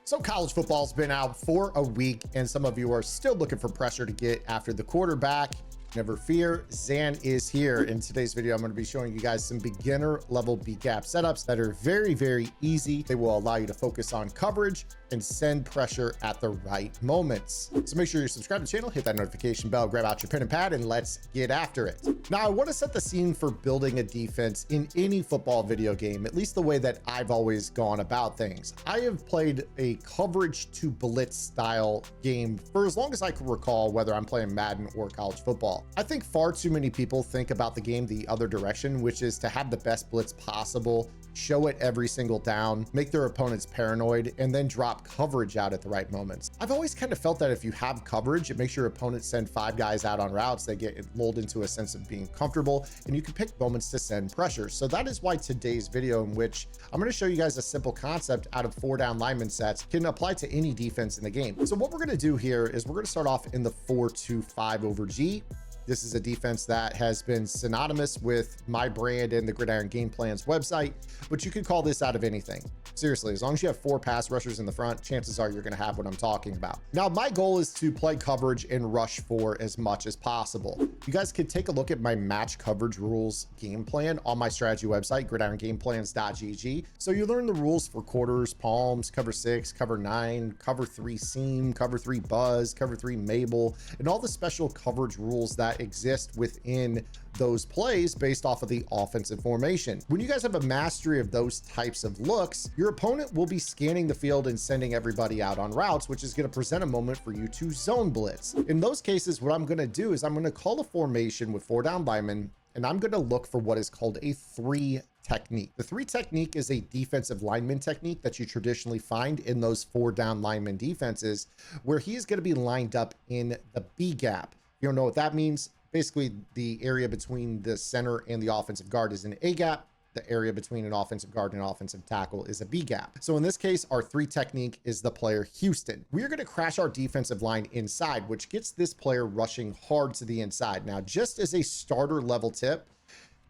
So college football's been out for a week, and some of you are still looking for pressure to get after the quarterback. Never fear, Zan is here. In today's video, I'm going to be showing you guys some beginner level B gap setups that are very, very easy. They will allow you to focus on coverage and send pressure at the right moments. So make sure you're subscribed to the channel, hit that notification bell, grab out your pen and pad, and let's get after it. Now, I want to set the scene for building a defense in any football video game, at least the way that I've always gone about things. I have played a coverage to blitz style game for as long as I can recall, whether I'm playing Madden or college football. I think far too many people think about the game the other direction, which is to have the best blitz possible, show it every single down, make their opponents paranoid, and then drop coverage out at the right moments. I've always kind of felt that if you have coverage, it makes your opponents send 5 guys out on routes. They get lulled into a sense of being comfortable, and you can pick moments to send pressure. So that is why today's video, in which I'm going to show you guys a simple concept out of 4-down lineman sets, can apply to any defense in the game. So what we're going to do here is we're going to start off in the 4-2-5 over G. This is a defense that has been synonymous with my brand and the Gridiron Game Plan's website, but you could call this out of anything. Seriously, as long as you have 4 pass rushers in the front, chances are you're going to have what I'm talking about. Now, my goal is to play coverage and rush for as much as possible. You guys could take a look at my match coverage rules game plan on my strategy website, gridirongameplans.gg. So you learn the rules for quarters, palms, cover 6, cover 9, cover 3 seam, cover 3 buzz, cover 3 Mabel, and all the special coverage rules that exist within those plays based off of the offensive formation. When you guys have a mastery of those types of looks, your opponent will be scanning the field and sending everybody out on routes, which is going to present a moment for you to zone blitz. In those cases, what I'm going to do is I'm going to call a formation with 4-down linemen, and I'm going to look for what is called a 3 technique. The 3 technique is a defensive lineman technique that you traditionally find in those 4-down lineman defenses, where he is going to be lined up in the B gap. You don't know what that means? Basically, the area between the center and the offensive guard is an A gap. The area between an offensive guard and an offensive tackle is a B gap. So in this case, our 3 technique is the player Houston. We're going to crash our defensive line inside, which gets this player rushing hard to the inside. Now, just as a starter level tip,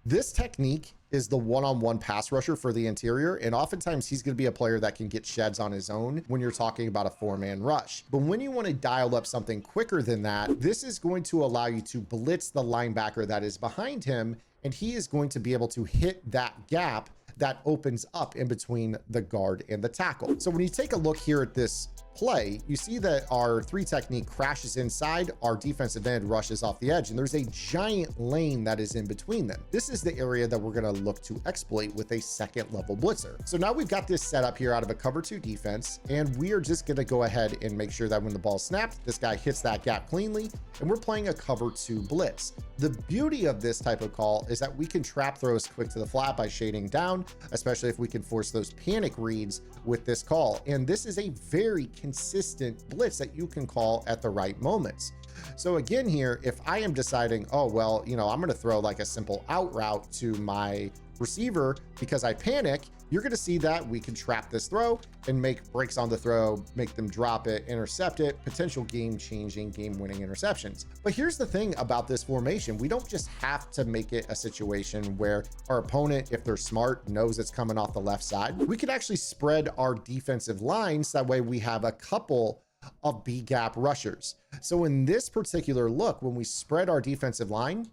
this technique is the one-on-one pass rusher for the interior, and oftentimes he's going to be a player that can get sheds on his own when you're talking about a 4-man rush. But when you want to dial up something quicker than that, this is going to allow you to blitz the linebacker that is behind him, and he is going to be able to hit that gap that opens up in between the guard and the tackle. So when you take a look here at this play, you see that our 3 technique crashes inside, our defensive end rushes off the edge, and there's a giant lane that is in between them. This is the area that we're going to look to exploit with a 2nd level blitzer. So now we've got this set up here out of a cover 2 defense, and we are just going to go ahead and make sure that when the ball snapped, this guy hits that gap cleanly, and we're playing a cover 2 blitz. The beauty of this type of call is that we can trap throws quick to the flat by shading down, especially if we can force those panic reads with this call. And this is a very consistent blitz that you can call at the right moments. So again here, if I am deciding, oh, well, you know, I'm going to throw like a simple out route to my receiver because I panic, you're going to see that we can trap this throw and make breaks on the throw, make them drop it, intercept it, potential game-changing, game-winning interceptions. But here's the thing about this formation. We don't just have to make it a situation where our opponent, if they're smart, knows it's coming off the left side. We can actually spread our defensive lines. That way we have a couple of B gap rushers. So in this particular look, when we spread our defensive line,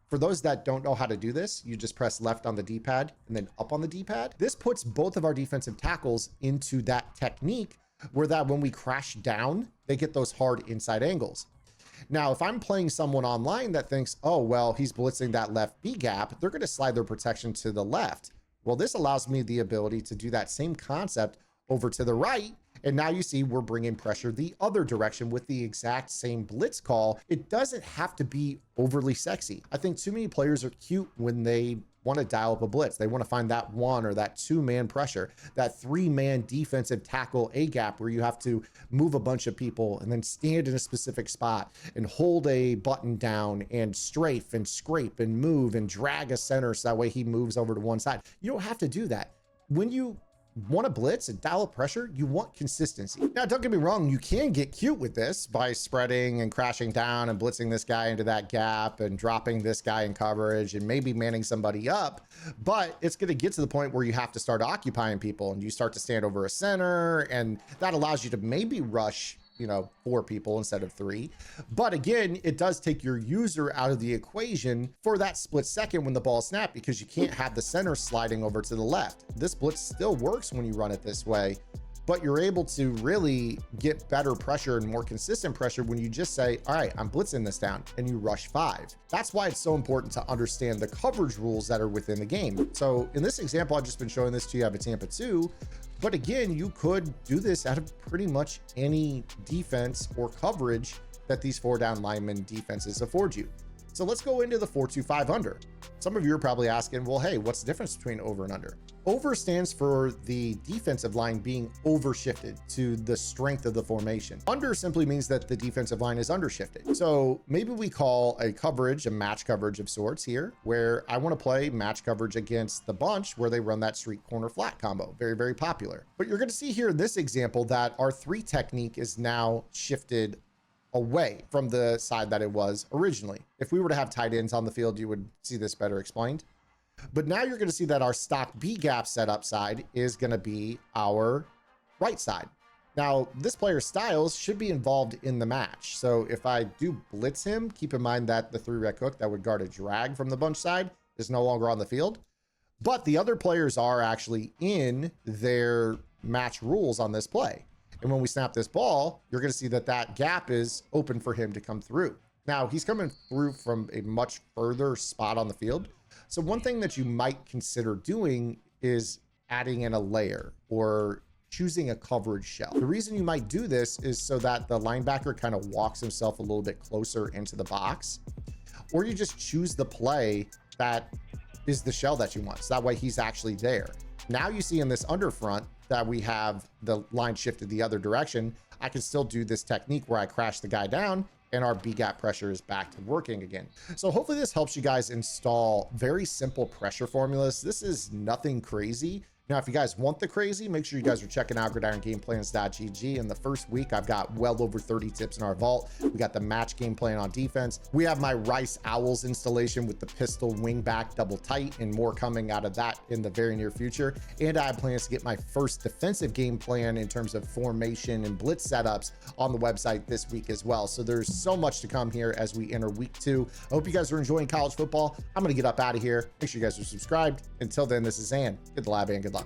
for those that don't know how to do this, you just press left on the D-pad and then up on the D-pad. This puts both of our defensive tackles into that technique where that when we crash down, they get those hard inside angles. Now, if I'm playing someone online that thinks, oh, well, he's blitzing that left B gap, they're going to slide their protection to the left. Well, this allows me the ability to do that same concept over to the right. And now you see we're bringing pressure the other direction with the exact same blitz call. It doesn't have to be overly sexy. I think too many players are cute when they want to dial up a blitz. They want to find that 1 or that 2-man pressure, that 3-man defensive tackle A gap where you have to move a bunch of people and then stand in a specific spot and hold a button down and strafe and scrape and move and drag a center so that way he moves over to one side. You don't have to do that. When you want to blitz and dial up pressure, you want consistency. Now, don't get me wrong, you can get cute with this by spreading and crashing down and blitzing this guy into that gap and dropping this guy in coverage and maybe manning somebody up, but it's going to get to the point where you have to start occupying people and you start to stand over a center, and that allows you to maybe rush, you know, 4 people instead of 3. But again, it does take your user out of the equation for that split second when the ball snapped, because you can't have the center sliding over to the left. This blitz still works when you run it this way, but you're able to really get better pressure and more consistent pressure when you just say, all right, I'm blitzing this down, and you rush 5. That's why it's so important to understand the coverage rules that are within the game. So in this example, I've just been showing this to you. I have a Tampa 2. But again, you could do this out of pretty much any defense or coverage that these 4-down lineman defenses afford you. So let's go into the 4-2-5 under. Some of you are probably asking, well, hey, what's the difference between over and under? Over stands for the defensive line being overshifted to the strength of the formation. Under simply means that the defensive line is undershifted. So maybe we call a coverage a match coverage of sorts here, where I want to play match coverage against the bunch where they run that street corner flat combo. Very, very popular. But you're going to see here in this example that our 3 technique is now shifted away from the side that it was originally. If we were to have tight ends on the field, you would see this better explained. But now you're going to see that our stock B gap setup side is going to be our right side. Now, this player's styles should be involved in the match. So if I do blitz him, keep in mind that the 3-rec hook that would guard a drag from the bunch side is no longer on the field. But the other players are actually in their match rules on this play. And when we snap this ball, you're going to see that that gap is open for him to come through. Now, he's coming through from a much further spot on the field. So one thing that you might consider doing is adding in a layer or choosing a coverage shell. The reason you might do this is so that the linebacker kind of walks himself a little bit closer into the box, or you just choose the play that is the shell that you want. So that way he's actually there. Now you see in this under front that we have the line shifted the other direction. I can still do this technique where I crash the guy down and our B gap pressure is back to working again. So hopefully this helps you guys install very simple pressure formulas. This is nothing crazy. Now, if you guys want the crazy, make sure you guys are checking out gridirongameplans.gg. In the first week, I've got well over 30 tips in our vault. We got the match game plan on defense. We have my Rice Owls installation with the pistol wing back double tight, and more coming out of that in the very near future. And I have plans to get my first defensive game plan in terms of formation and blitz setups on the website this week as well. So there's so much to come here as we enter week 2. I hope you guys are enjoying college football. I'm going to get up out of here. Make sure you guys are subscribed. Until then, this is Zan. Good lab and good luck.